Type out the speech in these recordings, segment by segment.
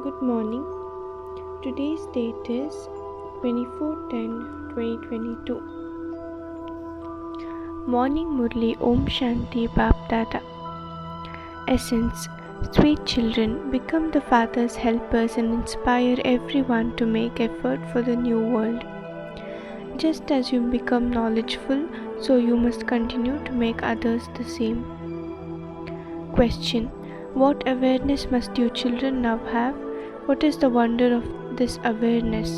Good morning. Today's date is 24/10/2022. Morning Murli Om Shanti Bap Dada. Essence. Sweet children, become the Father's helpers and inspire everyone to make effort for the new world. Just as you become knowledgeful, so you must continue to make others the same. Question. What awareness must you children now have? What is the wonder of this awareness?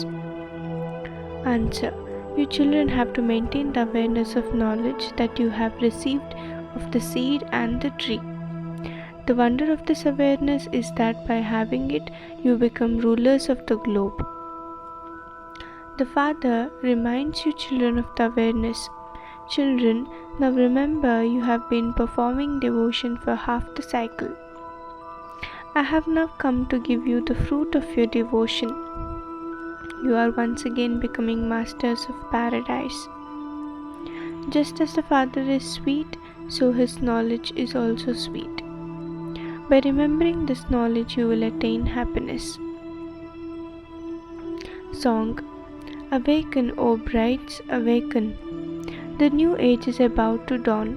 Answer. You children have to maintain the awareness of knowledge that you have received of the seed and the tree. The wonder of this awareness is that by having it, you become rulers of the globe. The Father reminds you children of the awareness. Children, now remember you have been performing devotion for half the cycle. I have now come to give you the fruit of your devotion. You are once again becoming masters of paradise. Just as the Father is sweet, so His knowledge is also sweet. By remembering this knowledge, you will attain happiness. Song. Awaken, O brides, awaken. The new age is about to dawn.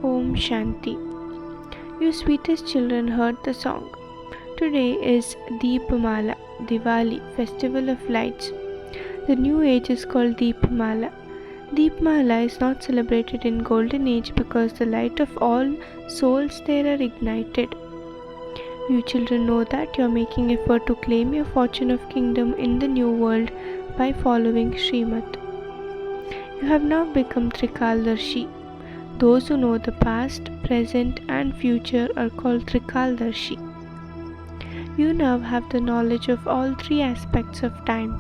Om Shanti. You sweetest children heard the song. Today is Deepamala, Diwali, Festival of Lights. The new age is called Deepamala. Deepamala is not celebrated in Golden Age because the light of all souls there are ignited. You children know that you are making effort to claim your fortune of kingdom in the new world by following Srimad. You have now become Trikaldarshi. Those who know the past, present and future are called Trikaldarshi. You now have the knowledge of all three aspects of time.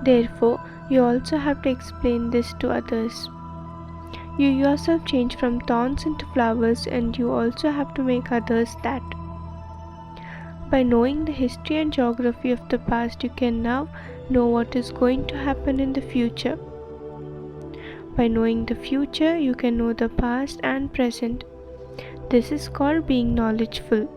Therefore, you also have to explain this to others. You yourself change from thorns into flowers and you also have to make others that. By knowing the history and geography of the past, you can now know what is going to happen in the future. By knowing the future, you can know the past and present. This is called being knowledgeful.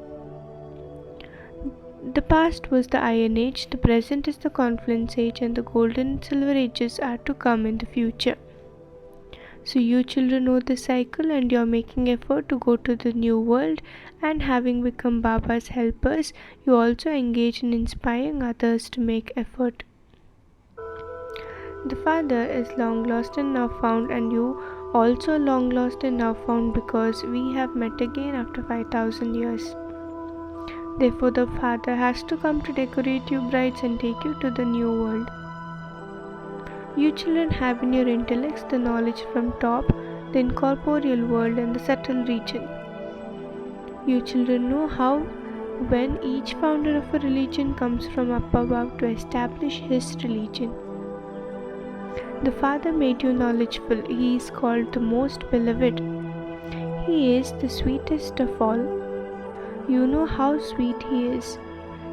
The past was the Iron Age, the present is the Confluence Age, and the Golden and Silver Ages are to come in the future. So you children know the cycle and you are making effort to go to the new world, and having become Baba's helpers, you also engage in inspiring others to make effort. The Father is long lost and now found, and you also long lost and now found because we have met again after 5,000 years. Therefore, the Father has to come to decorate you brides and take you to the new world. You children have in your intellects the knowledge from top, the incorporeal world and the subtle region. You children know how when each founder of a religion comes from up above to establish his religion. The Father made you knowledgeful. He is called the most beloved. He is the sweetest of all. You know how sweet He is.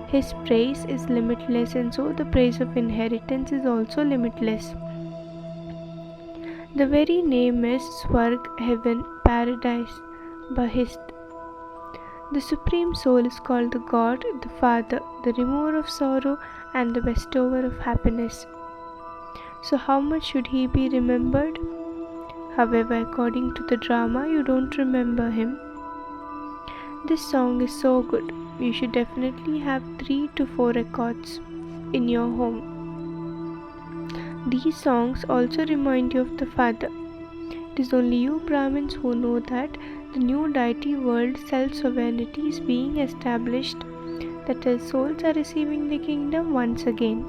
His praise is limitless, and so the praise of inheritance is also limitless. The very name is Swarg, heaven, paradise, Bahist. The Supreme Soul is called the God, the Father, the remover of sorrow and the bestower of happiness. So how much should He be remembered? However, according to the drama, you don't remember Him. This song is so good. You should definitely have 3 to 4 records in your home. These songs also remind you of the Father. It is only you Brahmins who know that the new deity world self-sovereignty is being established, that is, souls are receiving the kingdom once again.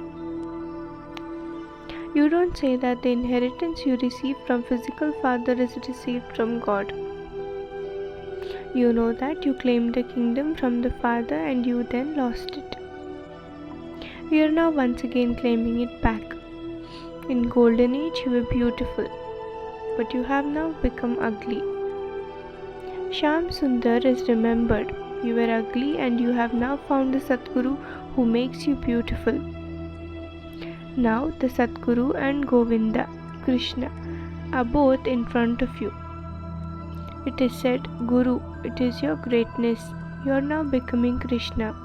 You don't say that the inheritance you receive from physical father is received from God. You know that you claimed the kingdom from the Father and you then lost it. You are now once again claiming it back. In Golden Age you were beautiful, but you have now become ugly. Sham Sundar is remembered. You were ugly and you have now found the Satguru who makes you beautiful. Now the Satguru and Govinda, Krishna, are both in front of you. It is said, Guru, it is your greatness. You are now becoming Krishna.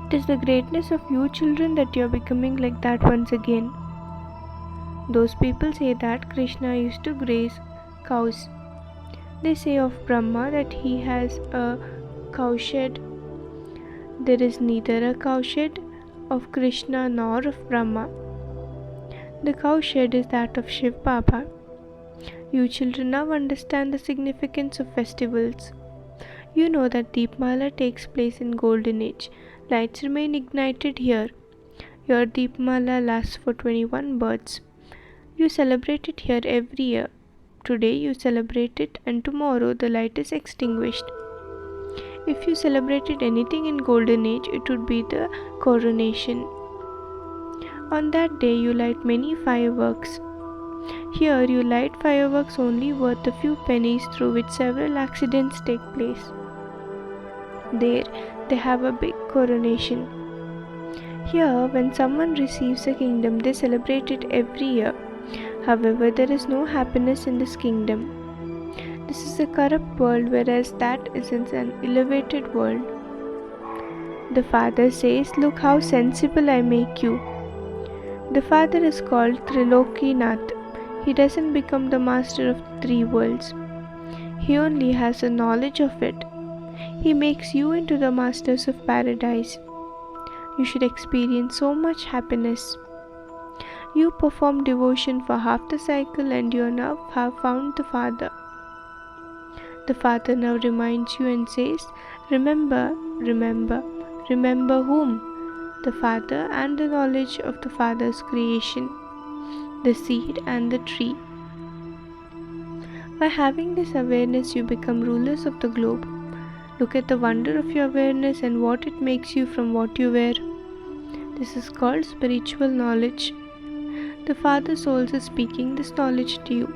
It is the greatness of you children that you are becoming like that once again. Those people say that Krishna used to graze cows. They say of Brahma that he has a cowshed. There is neither a cowshed of Krishna nor of Brahma. The cowshed is that of Shiv Baba. You children now understand the significance of festivals. You know that Deepmala takes place in Golden Age. Lights remain ignited here. Your Deepmala lasts for 21 births. You celebrate it here every year. Today you celebrate it and tomorrow the light is extinguished. If you celebrated anything in Golden Age, it would be the coronation. On that day you light many fireworks. Here you light fireworks only worth a few pennies through which several accidents take place. There they have a big coronation. Here when someone receives a kingdom they celebrate it every year. However, there is no happiness in this kingdom. This is a corrupt world, whereas that is an elevated world. The father says, "Look how sensible I make you." The father is called Trilokinath. He doesn't become the master of 3 worlds. He only has a knowledge of it. He makes you into the masters of paradise. You should experience so much happiness. You perform devotion for half the cycle and you now have found the Father. The Father now reminds you and says, "Remember, remember, remember whom? The Father and the knowledge of the Father's creation, the seed and the tree." By having this awareness, you become rulers of the globe. Look at the wonder of your awareness and what it makes you from what you were. This is called spiritual knowledge. The Father Souls is speaking this knowledge to you.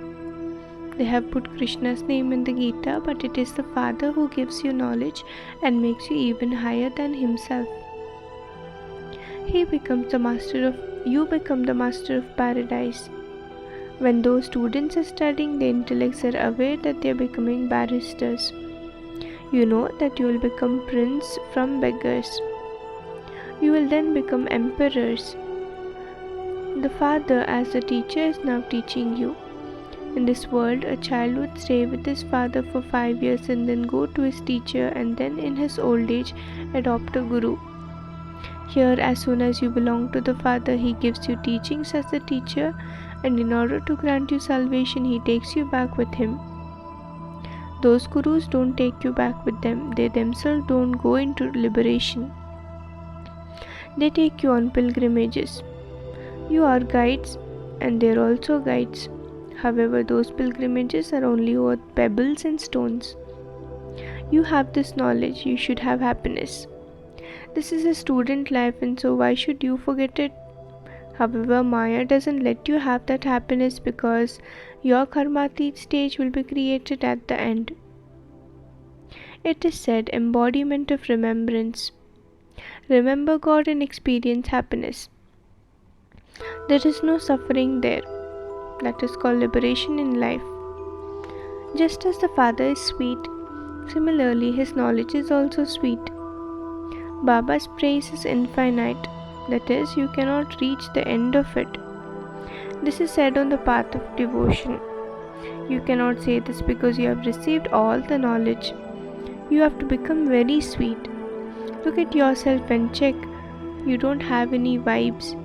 They have put Krishna's name in the Gita, but it is the Father who gives you knowledge and makes you even higher than himself. You become the master of paradise. When those students are studying, the intellects are aware that they are becoming barristers. You know that you will become prince from beggars. You will then become emperors. The Father as the teacher is now teaching you. In this world, a child would stay with his father for 5 years and then go to his teacher and then in his old age adopt a guru. Here, as soon as you belong to the Father, he gives you teachings as the teacher, and in order to grant you salvation, he takes you back with him. Those gurus don't take you back with them. They themselves don't go into liberation. They take you on pilgrimages. You are guides and they are also guides. However, those pilgrimages are only worth pebbles and stones. You have this knowledge, you should have happiness. This is a student life and so why should you forget it? However, Maya doesn't let you have that happiness because your karmatit stage will be created at the end. It is said, embodiment of remembrance. Remember God and experience happiness. There is no suffering there. That is called liberation in life. Just as the Father is sweet, similarly his knowledge is also sweet. Baba's praise is infinite. That is, you cannot reach the end of it. This is said on the path of devotion. You cannot say this because you have received all the knowledge. You have to become very sweet. Look at yourself and check. You don't have any vibes.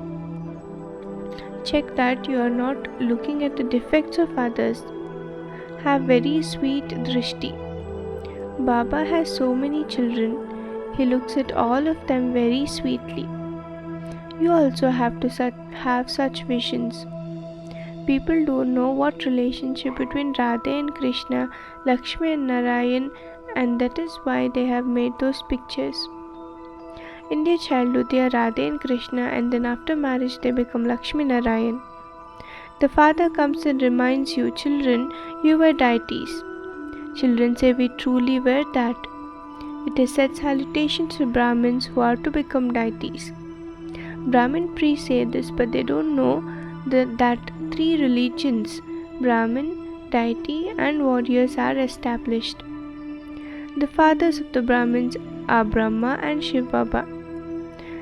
Check that you are not looking at the defects of others. Have very sweet drishti. Baba has so many children. He looks at all of them very sweetly. You also have to have such visions. People don't know what relationship between Radha and Krishna, Lakshmi and Narayan, and that is why they have made those pictures. In their childhood they are Radha and Krishna, and then after marriage they become Lakshmi Narayan. The Father comes and reminds you, "Children, you were deities." Children say, "We truly were that." It is said, salutations to Brahmins who are to become deities. Brahmin priests say this, but they don't know that 3 religions, Brahmin, deity and warriors, are established. The fathers of the Brahmins are Brahma and Shiv Baba.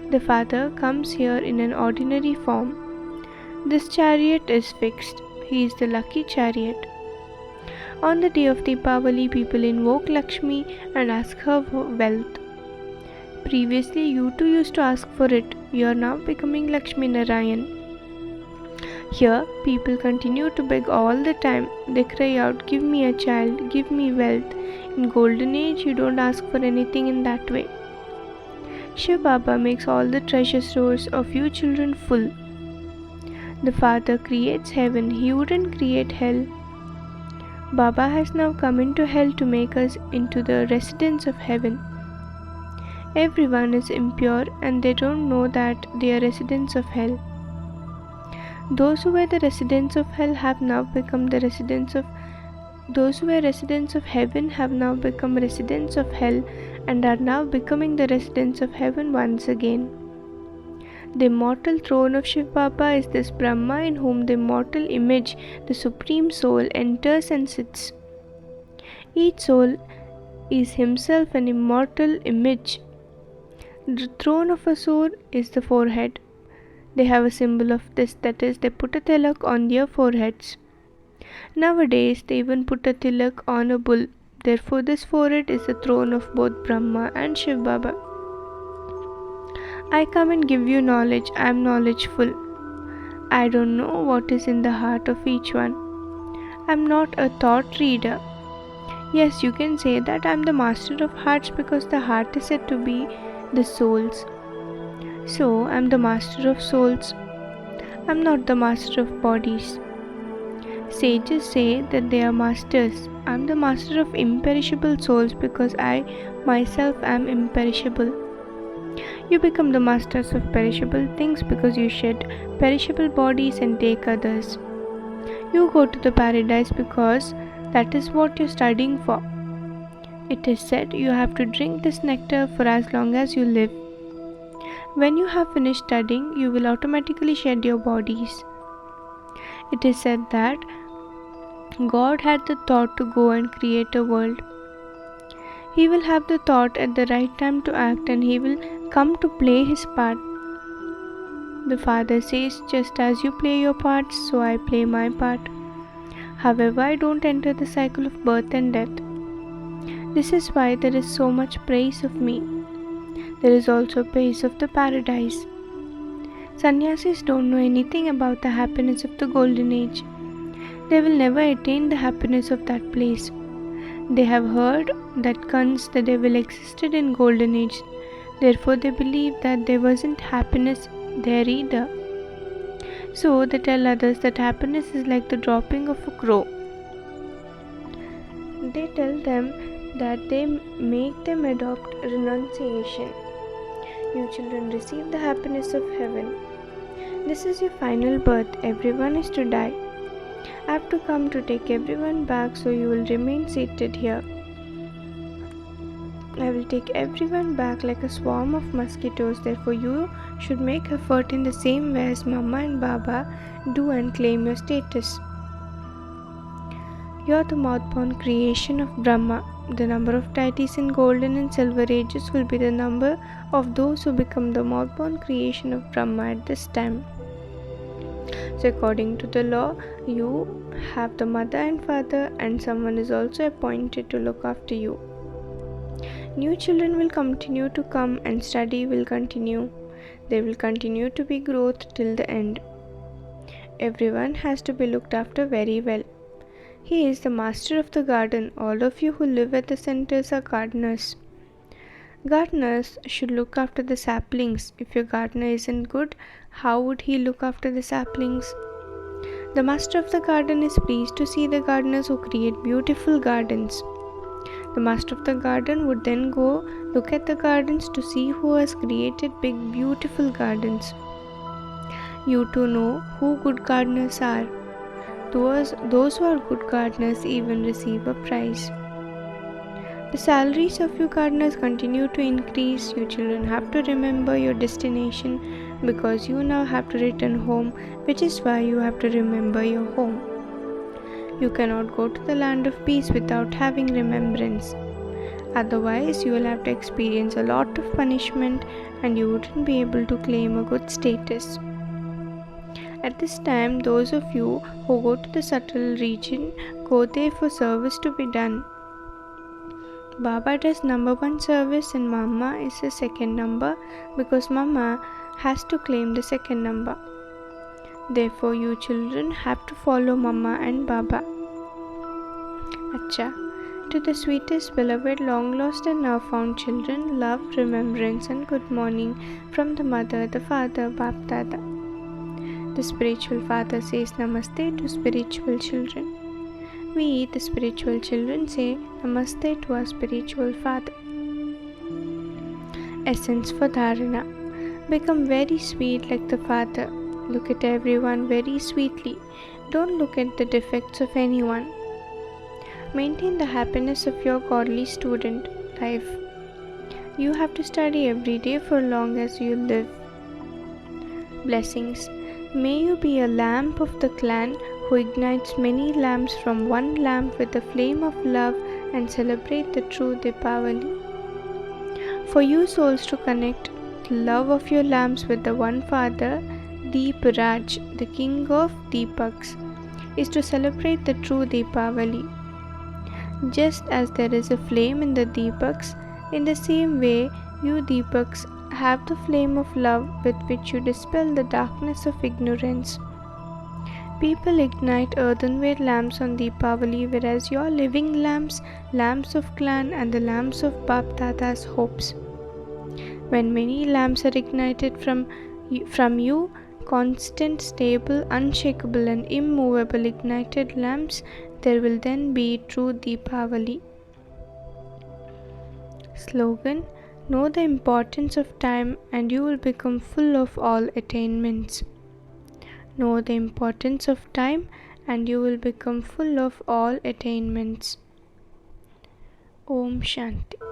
The father comes here in an ordinary form. This chariot is fixed. He is the lucky chariot. On the day of Deepavali, people invoke Lakshmi and ask her for wealth. Previously, you too used to ask for it. You are now becoming Lakshmi Narayan. Here, people continue to beg all the time. They cry out, "Give me a child, give me wealth." In Golden Age, you don't ask for anything in that way. Shiv Baba makes all the treasure stores of you children full. The Father creates heaven, He wouldn't create hell. Baba has now come into hell to make us into the residents of heaven. Everyone is impure and they don't know that they are residents of hell. Those who were the residents of hell have now become the residents of Those who were residents of heaven have now become residents of hell and are now becoming the residents of heaven once again. The immortal throne of Shiv Baba is this Brahma in whom the immortal image, the Supreme Soul, enters and sits. Each soul is himself an immortal image. The throne of a soul is the forehead. They have a symbol of this, that is, they put a tilak on their foreheads. Nowadays, they even put a tilak on a bull. Therefore, this forehead is the throne of both Brahma and Shiv Baba. I come and give you knowledge. I am knowledgeful. I don't know what is in the heart of each one. I am not a thought reader. Yes, you can say that I am the master of hearts because the heart is said to be the soul's. So, I am the master of souls. I am not the master of bodies. Sages say that they are masters. I am the master of imperishable souls because I myself am imperishable. You become the masters of perishable things because you shed perishable bodies and take others. You go to the paradise because that is what you are studying for. It is said you have to drink this nectar for as long as you live. When you have finished studying, you will automatically shed your bodies. It is said that God had the thought to go and create a world. He will have the thought at the right time to act and He will come to play His part. The Father says, just as you play your part, so I play my part. However, I don't enter the cycle of birth and death. This is why there is so much praise of me. There is also praise of the paradise. Sannyasis don't know anything about the happiness of the Golden Age. They will never attain the happiness of that place. They have heard that once the devil existed in Golden Age. Therefore, they believe that there wasn't happiness there either. So, they tell others that happiness is like the dropping of a crow. They tell them that they make them adopt renunciation. You children receive the happiness of heaven. This is your final birth. Everyone is to die. I have to come to take everyone back, so you will remain seated here. I will take everyone back like a swarm of mosquitoes. Therefore, you should make effort in the same way as Mama and Baba do and claim your status. You are the mouth-born creation of Brahma. The number of deities in golden and silver ages will be the number of those who become the mouth-born creation of Brahma at this time. So according to the law, you have the mother and father, and someone is also appointed to look after you. New children will continue to come and study will continue. There will continue to be growth till the end. Everyone has to be looked after very well. He is the master of the garden. All of you who live at the centers are gardeners. Gardeners should look after the saplings. If your gardener isn't good, how would he look after the saplings? The master of the garden is pleased to see the gardeners who create beautiful gardens. The master of the garden would then go look at the gardens to see who has created big beautiful gardens. You too know who good gardeners are. Those who are good gardeners even receive a prize. The salaries of you gardeners continue to increase. You children have to remember your destination because you now have to return home, which is why you have to remember your home. You cannot go to the land of peace without having remembrance. Otherwise, you will have to experience a lot of punishment and you wouldn't be able to claim a good status. At this time, those of you who go to the subtle region go there for service to be done. Baba does number 1 service and Mama is the second number because Mama has to claim the second number. Therefore, you children have to follow Mama and Baba. Acha. To the sweetest, beloved, long lost and now found children, love, remembrance and good morning from the mother, the father, Bap Dada. The spiritual father says Namaste to spiritual children. We, the spiritual children, say Namaste to our spiritual father. Essence for Dharana. Become very sweet like the father. Look at everyone very sweetly. Don't look at the defects of anyone. Maintain the happiness of your godly student life. You have to study every day for long as you live. Blessings. May you be a lamp of the clan who ignites many lamps from one lamp with the flame of love and celebrate the true Deepavali. For you souls to connect the love of your lamps with the one Father, Deep Raj, the King of Deepaks, is to celebrate the true Deepavali. Just as there is a flame in the Deepaks, in the same way you Deepaks have the flame of love with which you dispel the darkness of ignorance. People ignite earthenware lamps on Deepavali, whereas your living lamps, lamps of clan and the lamps of Bap Dada's hopes. When many lamps are ignited from you, constant, stable, unshakable and immovable ignited lamps, there will then be true Deepavali. Slogan: know the importance of time and you will become full of all attainments. Know the importance of time and you will become full of all attainments. Om Shanti.